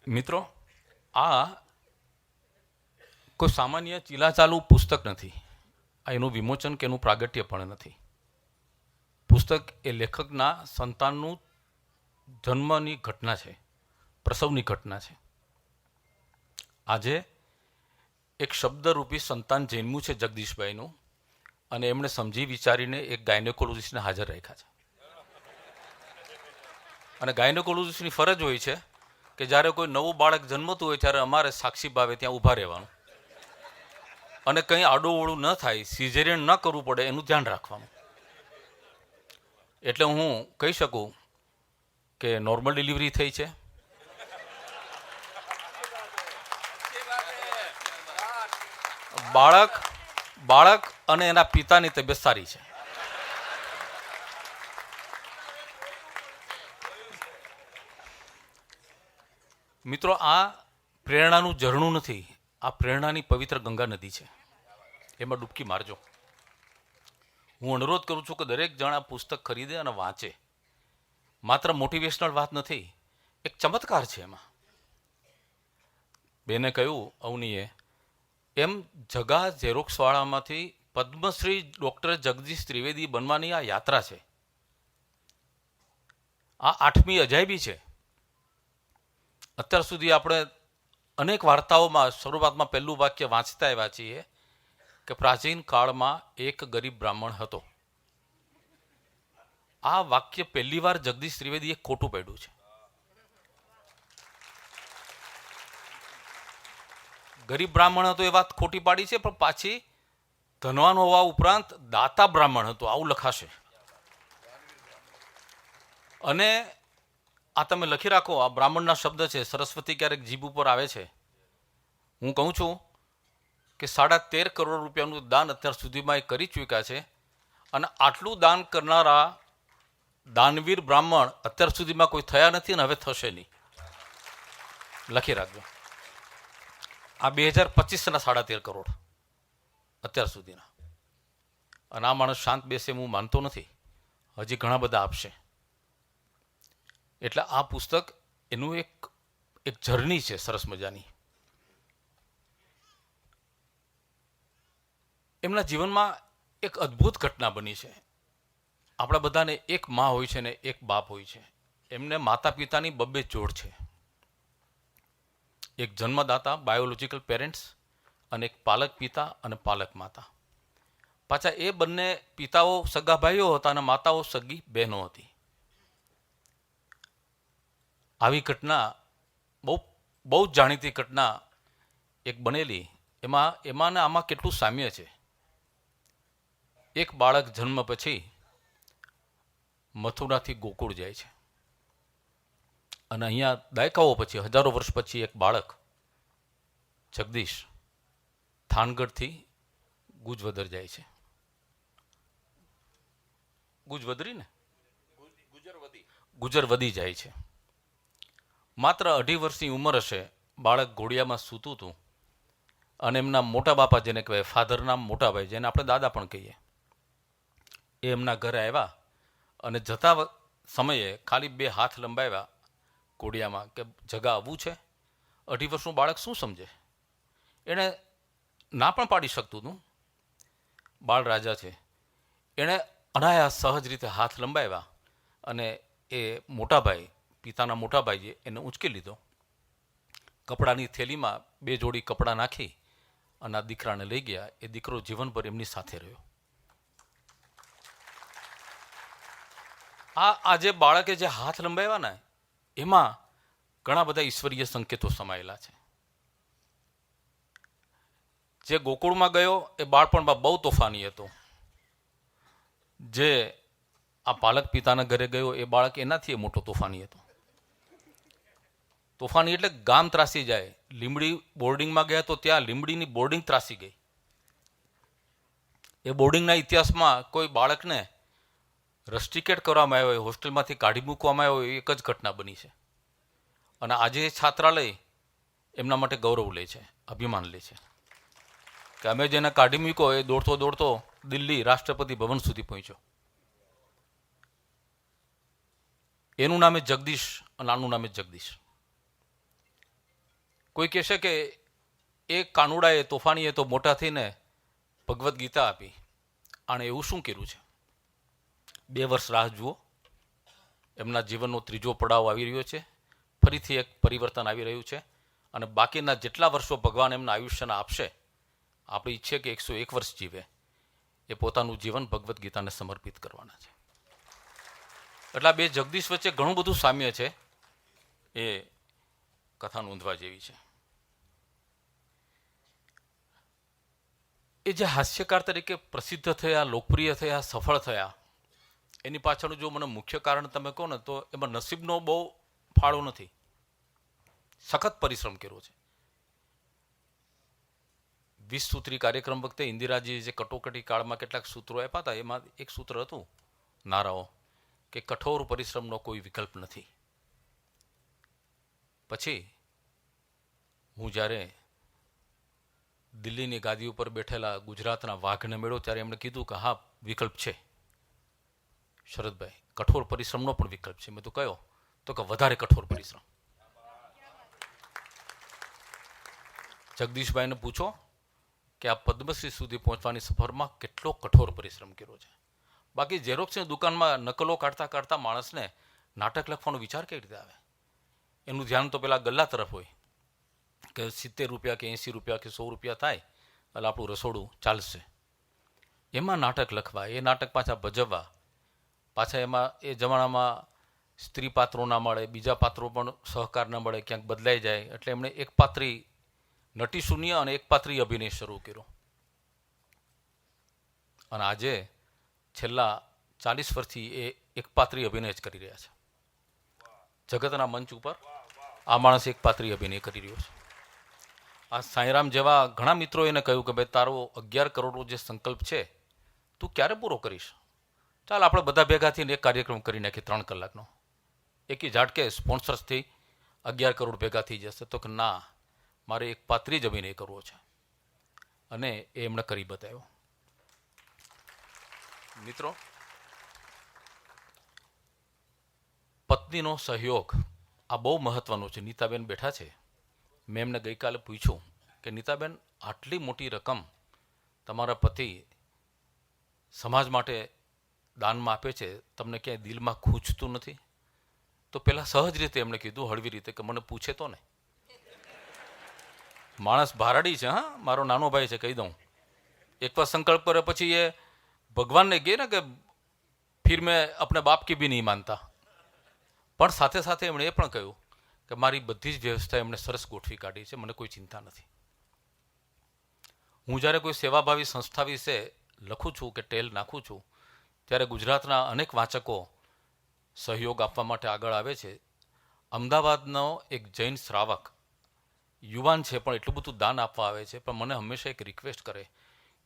મિત્રો, આ કોઈ સામાન્ય ચીલાચાલુ પુસ્તક નથી. આ એનું વિમોચન કે એનું પ્રાગટ્ય પણ નથી. પુસ્તક એ લેખકના સંતાનનું જન્મની ઘટના છે, પ્રસવની ઘટના છે. આજે એક શબ્દરૂપી સંતાન જન્મ્યું છે જગદીશભાઈનું, અને એમણે સમજી વિચારીને એક ગાયનેકોલોજીસ્ટને હાજર રાખ્યા છે. અને ગાયનેકોલોજીસ્ટની ફરજ હોય છે કે જ્યારે કોઈ નવું બાળક જન્મતું હોય ત્યારે અમારે સાક્ષી ભાવે ત્યાં ઊભા રહેવાનું અને કંઈ આડુંવળું ન થાય, સિઝેરિયન ન કરવું પડે એનું ધ્યાન રાખવાનું. એટલે હું કહી શકું કે નોર્મલ ડિલિવરી થઈ છે. બાળક અને એના પિતાની તબિયત સારી છે. મિત્રો, આ પ્રેરણાનું ઝરણું નથી, આ પ્રેરણાની પવિત્ર ગંગા નદી છે. એમાં ડૂબકી મારજો. હું અનુરોધ કરું છું કે દરેક જણ આ પુસ્તક ખરીદે અને વાંચે. માત્ર મોટિવેશનલ વાત નથી, એક ચમત્કાર છે એમાં. બેને કહ્યું, અવનીએ, એમ જગા ઝેરોક્સવાળામાંથી પદ્મશ્રી ડૉક્ટર જગદીશ ત્રિવેદી બનવાની આ યાત્રા છે. આ 8મી અજાયબી છે. અત્યાર સુધી આપણે અનેક વાર્તાઓમાં શરૂઆતમાં પહેલું વાક્ય વાંચતા આવ્યા છીએ કે પ્રાચીન કાળમાં એક ગરીબ બ્રાહ્મણ હતો. આ વાક્ય પહેલી વાર જગદીશ ત્રિવેદીએ ખોટું પાડ્યું છે. ગરીબ બ્રાહ્મણ હતો એ વાત ખોટી પાડી છે, પણ પાછી ધનવાન હોવા ઉપરાંત દાતા બ્રાહ્મણ હતો આવું લખાશે. અને આ તમે લખી રાખો, આ બ્રાહ્મણના શબ્દ છે. સરસ્વતી ક્યારેક જીભ ઉપર આવે છે. હું કહું છું કે 13.5 કરોડ રૂપિયાનું દાન અત્યાર સુધીમાં એ કરી ચૂક્યા છે. અને આટલું દાન કરનારા દાનવીર બ્રાહ્મણ અત્યાર સુધીમાં કોઈ થયા નથી અને હવે થશે નહીં. લખી રાખજો. આ 2025ના 13.5 કરોડ અત્યાર સુધીના. અને આ માણસ શાંત બેસે હું માનતો નથી, હજી ઘણા બધા આપશે. એટલે આ પુસ્તક એનું એક જર્ની છે સરસ મજાની. એમના જીવનમાં એક અદ્ભુત ઘટના બની છે. આપણા બધાને એક મા હોય છે ને એક બાપ હોય છે. એમને માતા પિતાની 2 જોડ છે. એક જન્મદાતા બાયોલોજિકલ પેરેન્ટ્સ અને એક પાલક પિતા અને પાલક માતા. પાછા એ બંને પિતાઓ સગા ભાઈઓ હતા અને માતાઓ સગી બહેનો હતી. આવી ઘટના બહુ જ જાણીતી ઘટના એક બનેલી. એમાં ને આમાં કેટલું સામ્ય છે. એક બાળક જન્મ પછી મથુરાથી ગોકુળ જાય છે. અને અહીંયા દાયકાઓ પછી, હજારો વર્ષ પછી એક બાળક જગદીશ થાનગઢથી ગુજવદર જાય છે. ગુજરવદી જાય છે. માત્ર 2.5 વર્ષની ઉંમર હશે. બાળક ઘોડિયામાં સૂતું હતું અને એમના મોટા બાપા, જેને કહેવાય ફાધરના મોટા ભાઈ, જેને આપણે દાદા પણ કહીએ, એ એમના ઘરે આવ્યા અને જતા સમયે ખાલી 2 હાથ લંબાવ્યા ઘોડિયામાં કે જગા આવવું છે. 2.5 વર્ષનું બાળક શું સમજે? એણે ના પણ પાડી શકતું હતું. બાળ રાજા છે. એણે અનાયાસ સહજ રીતે હાથ લંબાવ્યા અને એ મોટાભાઈ, પિતાના મોટાભાઈએ એને ઊંચકી લીધો. કપડાની થેલીમાં 2 જોડી કપડાં નાખી અને આ દીકરાને લઈ ગયા. એ દીકરો જીવનભર એમની સાથે રહ્યો. આ જે બાળકે જે હાથ લંબાવ્યા ને, એમાં ઘણા બધા ઈશ્વરીય સંકેતો સમાયેલા છે. જે ગોકુળમાં ગયો એ બાળપણમાં બહુ તોફાની હતો. જે આ પાલક પિતાના ઘરે ગયો એ બાળક એનાથી મોટો તોફાની હતો. તોફાની એટલે ગામ ત્રાસી જાય. લીંબડી બોર્ડિંગમાં ગયા તો ત્યાં લીંબડીની બોર્ડિંગ ત્રાસી ગઈ. એ બોર્ડિંગના ઇતિહાસમાં કોઈ બાળકને રસ્ટિકેટ કરવામાં આવ્યો હોય, હોસ્ટેલમાંથી કાઢી મૂકવામાં આવ્યો હોય, એક જ ઘટના બની છે. અને આજે છાત્રાલય એમના માટે ગૌરવ લે છે, અભિમાન લે છે કે અમે જેને કાઢી મૂક્યો એ દોડતો દિલ્હી રાષ્ટ્રપતિ ભવન સુધી પહોંચ્યો. એનું નામે જગદીશ અને આનું નામે જગદીશ. કોઈ કહેશે કે એ કાનુડાએ તોફાનીએ તો મોટા થઈને ભગવદ્ ગીતા આપી, આણે એવું શું કર્યું છે? 2 વર્ષ રાહ જુઓ, એમના જીવનનો ત્રીજો પડાવ આવી રહ્યો છે, ફરીથી એક પરિવર્તન આવી રહ્યું છે, અને બાકીના જેટલા વર્ષો ભગવાન એમના આયુષ્યના આપશે, આપણી ઈચ્છે કે 101 વર્ષ જીવે, એ પોતાનું જીવન ભગવદ્ ગીતાને સમર્પિત કરવાના છે. એટલે આ બે જગદીશ વચ્ચે ઘણું બધું સામ્ય છે, એ કથા નોંધવા જેવી છે. એ જે હાસ્યકાર તરીકે પ્રસિદ્ધ થયા, લોકપ્રિય થયા, સફળ થયા, એની પાછળનું જો મને મુખ્ય કારણ તમે કહો ને તો એમાં નસીબનો બહુ ફાળો નથી. સખત પરિશ્રમ કર્યો છે. 20 સૂત્રી કાર્યક્રમ વખતે ઇન્દિરાજી જે કટોકટી કાળમાં કેટલાક સૂત્રો આપ્યા હતા, એમાં એક સૂત્ર હતું નારાઓ કે કઠોર પરિશ્રમનો કોઈ વિકલ્પ નથી. પછી હું જ્યારે દિલ્હીની ગાદી ઉપર બેઠેલા ગુજરાતના વાઘને મળ્યો ત્યારે એમણે કીધું કે હા, વિકલ્પ છે શરદભાઈ, કઠોર પરિશ્રમનો પણ વિકલ્પ છે. મેં તો કયો તો કે વધારે કઠોર પરિશ્રમ. જગદીશભાઈને પૂછો કે આ પદ્મશ્રી સુધી પહોંચવાની સફરમાં કેટલો કઠોર પરિશ્રમ કર્યો છે. બાકી ઝેરોક્સની દુકાનમાં નકલો કાઢતા કાઢતા માણસને નાટક લખવાનો વિચાર કઈ રીતે આવે? એનું ધ્યાન તો પેલા ગલ્લા તરફ હોય કે 70 રૂપિયા કે 80 રૂપિયા કે 100 રૂપિયા થાય એટલે આપણું રસોડું ચાલશે. એમાં નાટક લખવા, એ નાટક પાછા ભજવવા, પાછા એમાં એ જમાનામાં સ્ત્રી પાત્રો ના મળે, બીજા પાત્રો પણ સહકાર ન મળે, ક્યાંક બદલાઈ જાય, એટલે એમણે એક પાત્રી નટી શૂન્ય અને એક પાત્રી અભિનય શરૂ કર્યો. અને આજે છેલ્લા 40 વર્ષથી એ એક પાત્રી અભિનય જ કરી રહ્યા છે. જગતના મંચ ઉપર આ માણસ એક પાત્રી અભિનય કરી રહ્યો છે. આ સાંઈરામ જેવા ઘણા મિત્રોએ એને કહ્યું કે ભાઈ તારો 11 કરોડનો જે સંકલ્પ છે તું ક્યારે પૂરો કરીશ? ચાલ આપણે બધા ભેગા થઈને એક કાર્યક્રમ કરી નાખીએ 3 કલાકનો, એકી ઝાટકે સ્પોન્સર્સથી 11 કરોડ ભેગા થઈ જશે. તો કે ના, મારે એક પાત્રી જ અભિનય કરવો છે, અને એ એમણે કરી બતાવ્યો. મિત્રો, પત્નીનો સહયોગ આ બહુ મહત્વનો છે. નીતાબેન બેઠા છે, મેં એમને ગઈકાલે પૂછ્યું કે નીતાબેન, આટલી મોટી રકમ તમારા પતિ સમાજ માટે દાનમાં આપે છે, તમને ક્યાંય દિલમાં ખૂંચતું નથી? તો પહેલાં સહજ રીતે એમણે કીધું, હળવી રીતે, કે મને પૂછે તો ને. માણસ ભારાડી છે, હા, મારો નાનો ભાઈ છે, કહી દઉં. એકવાર સંકલ્પ કરે પછી એ ભગવાનને કહે ને કે ફિર મેં अपने बाप की भी नहीं मानता. પણ સાથે સાથે એમણે એ પણ કહ્યું કે મારી બધી જ વ્યવસ્થા એમણે સરસ ગોઠવી કાઢી છે, મને કોઈ ચિંતા નથી. હું જ્યારે કોઈ સેવાભાવી સંસ્થા વિશે લખું છું કે ટેલ નાખું છું, ત્યારે ગુજરાતના અનેક વાચકો સહયોગ આપવા માટે આગળ આવે છે. અમદાવાદનો એક જૈન શ્રાવક યુવાન છે, પણ એટલું બધું દાન આપવા આવે છે, પણ મને હંમેશા એક રિક્વેસ્ટ કરે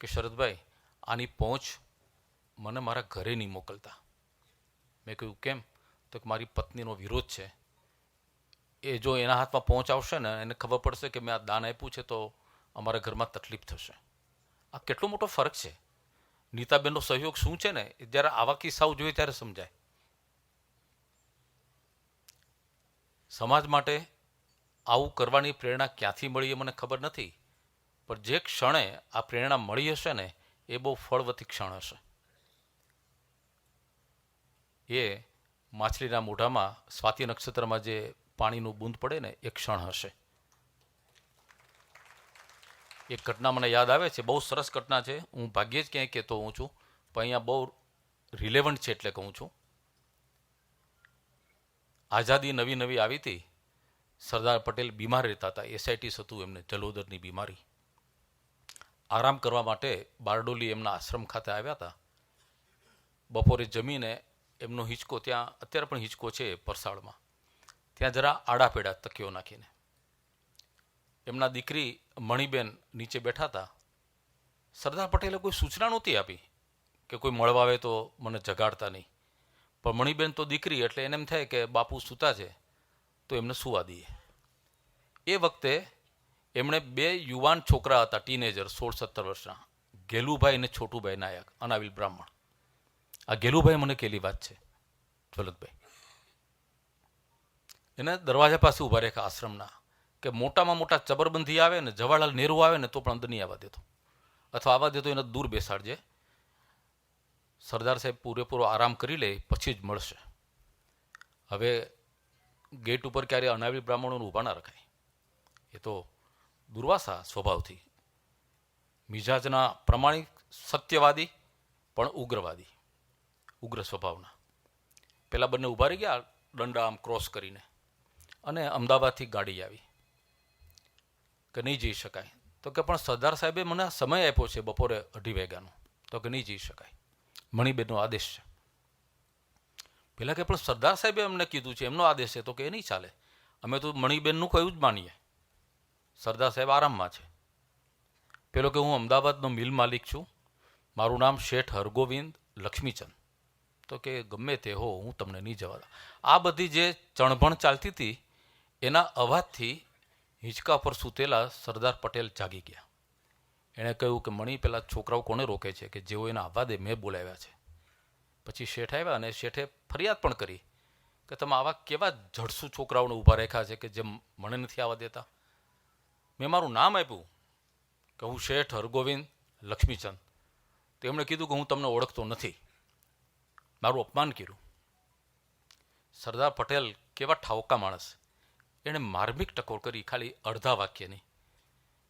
કે શરદભાઈ, આની પહોંચ મને મારા ઘરે નહીં મોકલતા. મેં કહ્યું કેમ? તો કે મારી પત્નીનો વિરોધ છે, એ જો એના હાથમાં પહોંચ આવશે ને, એને ખબર પડશે કે મેં આ દાન આપ્યું છે તો અમારા ઘરમાં તકલીફ થશે. આ કેટલો મોટો ફરક છે. નીતાબેનનો સહયોગ શું છે ને, જ્યારે આવા કિસ્સાઓ જોઈએ ત્યારે સમજાય. સમાજ માટે આવું કરવાની પ્રેરણા ક્યાંથી મળી એ મને ખબર નથી, પણ જે ક્ષણે આ પ્રેરણા મળી હશે ને, એ બહુ ફળવતી ક્ષણ હશે. એ માછલીના મોઢામાં સ્વાતિ નક્ષત્રમાં જે પાણીનું બૂંદ પડે ને, એ ક્ષણ હશે. એક ઘટના મને યાદ આવે છે, બહુ સરસ ઘટના છે. હું ભાગ્યે જ ક્યાંય કહેતો હોઉં છું, પણ અહીંયા બહુ રિલેવન્ટ છે એટલે કહું છું. આઝાદી નવી નવી આવી હતી, સરદાર પટેલ બીમાર રહેતા હતા, એસાઇટીસ હતું એમને, જલોદરની બીમારી. આરામ કરવા માટે બારડોલી એમના આશ્રમ ખાતે આવ્યા હતા. બપોરે જમીને એમનો હિંચકો, ત્યાં અત્યારે પણ હિંચકો છે પરસાળમાં, ત્યાં જરા આડા પેડા તકીઓ નાખીને. એમના દીકરી મણીબેન નીચે બેઠા હતા. સરદાર પટેલે કોઈ સૂચના નહોતી આપી કે કોઈ મળવા આવે તો મને જગાડતા નહીં, પણ મણીબેન તો દીકરી એટલે એને એમ થાય કે બાપુ સૂતા છે તો એમને સુવા દઈએ. એ વખતે એમણે 2 યુવાન છોકરા હતા, ટીનેજર, 16-17 વર્ષના, ગેલુભાઈ અને છોટુભાઈ નાયક, અનાવિલ બ્રાહ્મણ. આ ગેલુભાઈ મને કેલી વાત છે, જ્વલકભાઈ. એને દરવાજા પાસે ઊભા રાખ્યા આશ્રમના કે મોટામાં મોટા ચબરબંધી આવે ને જવાહરલાલ નહેરુ આવે ને તો પણ અંદર નહીં આવવા દેતો, અથવા આવવા દેતો એને દૂર બેસાડજે, સરદાર સાહેબ પૂરેપૂરો આરામ કરી લે પછી જ મળશે. હવે ગેટ ઉપર ક્યારે અનાવિલ બ્રાહ્મણોને ઊભા ના રખાય, એ તો દુર્વાસા સ્વભાવથી, મિજાજના પ્રમાણિક સત્યવાદી પણ ઉગ્રવાદી, ઉગ્ર સ્વભાવના. પેલા બંને ઊભા રહી ગયા દંડા આમ ક્રોસ કરીને, અને અમદાવાદથી ગાડી આવી કે નહીં જઈ શકાય. તો કે પણ સરદાર સાહેબે મને સમય આપ્યો છે બપોરે 2:30 વાગ્યાનો, તો કે નહીં જઈ શકાય, મણિબેનનો આદેશ છે. પેલા કે પણ સરદાર સાહેબે અમને કીધું છે, એમનો આદેશ છે, તો કે એ નહીં ચાલે, અમે તો મણિબેનનું કયું જ માનીએ, સરદાર સાહેબ આરામમાં છે. પેલો કે હું અમદાવાદનો મિલ માલિક છું, મારું નામ શેઠ હરગોવિંદ લક્ષ્મીચંદ. તો કે ગમે તે હો, હું તમને નહીં જવા દઉં. આ બધી જે ચણભણ ચાલતી હતી એના અવાજથી હિંચકા પર સૂતેલા સરદાર પટેલ જાગી ગયા. એણે કહ્યું કે મણી, પેલા છોકરાઓ કોને રોકે છે, કે જેઓ એને આવવા દે, મેં બોલાવ્યા છે. પછી શેઠ આવ્યા અને શેઠે ફરિયાદ પણ કરી કે તમે આવા કેવા જડસુ છોકરાઓને ઊભા રાખ્યા છે કે જે મને નથી આવવા દેતા. મેં મારું નામ આપ્યું કે હું શેઠ હરગોવિંદ લક્ષ્મીચંદ, તો એમણે કીધું કે હું તમને ઓળખતો નથી, મારું અપમાન કર્યું. સરદાર પટેલ કેવા ઠાવકા માણસ, એણે માર્મિક ટકોર કરી ખાલી અડધા વાક્યની,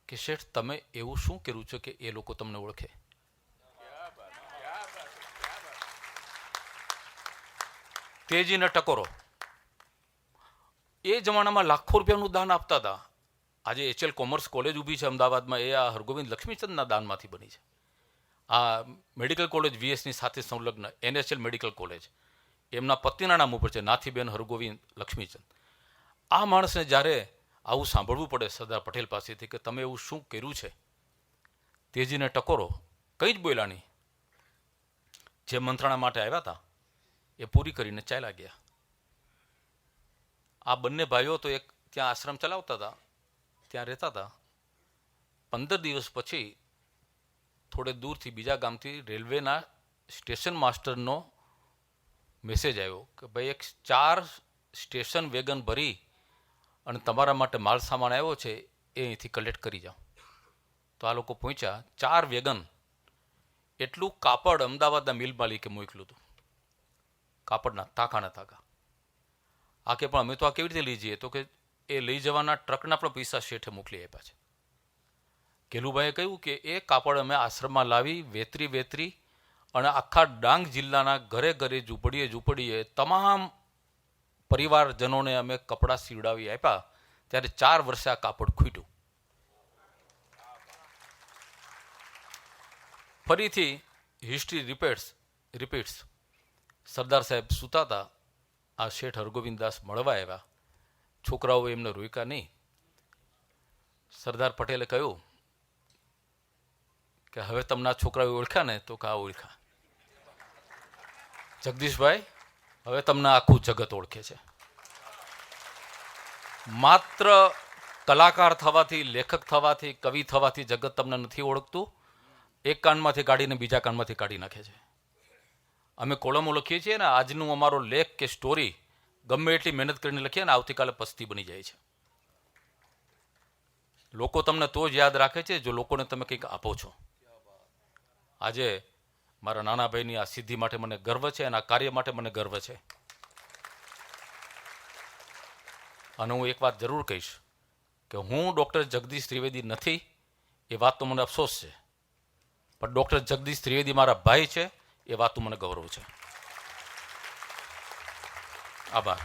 કે શેઠ તમે એવું શું કર્યું છે કે એ લોકો તમને ઓળખે? તેજીને ટકોરો. એ જમાનામાં લાખો રૂપિયાનું દાન આપતા હતા. આજે HL કોમર્સ કોલેજ ઊભી છે અમદાવાદમાં, એ આ હરગોવિંદ લક્ષ્મીચંદના દાનમાંથી બની છે. આ મેડિકલ કોલેજ VSની સાથે સંલગ્ન NHL મેડિકલ કોલેજ એમના પત્નીના નામ ઉપર છે, નાથીબેન હરગોવિંદ લક્ષ્મીચંદ. આ માણસને જ્યારે આવું સાંભળવું પડે સરદાર પટેલ પાસેથી કે તમે એવું શું કર્યું છે, તેજીને ટકોરો, કંઈ જ બોલ્યા નહીં. જે મંત્રણા માટે આવ્યા હતા એ પૂરી કરીને ચાલ્યા ગયા. આ બંને ભાઈઓ તો એક ત્યાં આશ્રમ ચલાવતા હતા, ત્યાં રહેતા હતા. 15 દિવસ પછી થોડે દૂરથી બીજા ગામથી રેલવેના સ્ટેશન માસ્ટરનો મેસેજ આવ્યો કે ભાઈ એક 4 સ્ટેશન વેગન ભરી અને તમારા માટે માલ સામાન આવ્યો છે, એ અહીંથી કલેક્ટ કરી જાઓ. તો આ લોકો પહોંચ્યા. 4 વેગન એટલું કાપડ અમદાવાદના મિલ માલિકે મોકલ્યું હતું, કાપડના તાકાના તાકા. આ કે પણ અમે તો આ કેવી રીતે લઈ જઈએ? તો કે એ લઈ જવાના ટ્રકના પણ પૈસા શેઠે મોકલી આપ્યા છે. કેલુભાઈએ કહ્યું કે એ કાપડ અમે આશ્રમમાં લાવી વેતરી અને આખા ડાંગ જિલ્લાના ઘરે ઘરે ઝૂંપડીએ તમામ પરિવારજનોને અમે કપડાં સીવડાવી આપ્યા. ત્યારે 4 વર્ષે આ કાપડ ખૂટ્યું. ફરીથી હિસ્ટ્રી રિપીટ્સ. સરદાર સાહેબ સૂતા હતા, આ શેઠ હરગોવિંદદાસ મળવા આવ્યા. છોકરાઓ એમને રોક્યા નહીં. સરદાર પટેલે કહ્યું કે હવે તમને આ છોકરાઓ ઓળખ્યા ને? તો કે આ ઓળખ્યા. જગદીશભાઈ, હવે તમને આખું જગત ઓળખે છે. માત્ર કલાકાર થવાથી, લેખક થવાથી, કવિ થવાથી જગત તમને નથી ઓળખતું. એક કાનમાંથી કાઢીને બીજા કાનમાંથી કાઢી નાખે છે. અમે કોલમો લખીએ છીએ ને, આજનું અમારો લેખ કે સ્ટોરી ગમે એટલી મહેનત કરીને લખીએ ને, આવતીકાલે પસ્તી બની જાય છે. લોકો તમને તો જ યાદ રાખે છે જો લોકોને તમે કંઈક આપો છો. આજે મારા નાના ભાઈની આ સિદ્ધિ માટે મને ગર્વ છે, અને આ કાર્ય માટે મને ગર્વ છે. અને હું એક વાત જરૂર કહીશ કે હું ડૉક્ટર જગદીશ ત્રિવેદી નથી, એ વાતનો મને અફસોસ છે, પણ ડૉક્ટર જગદીશ ત્રિવેદી મારા ભાઈ છે, એ વાતનું મને ગૌરવ છે. આભાર.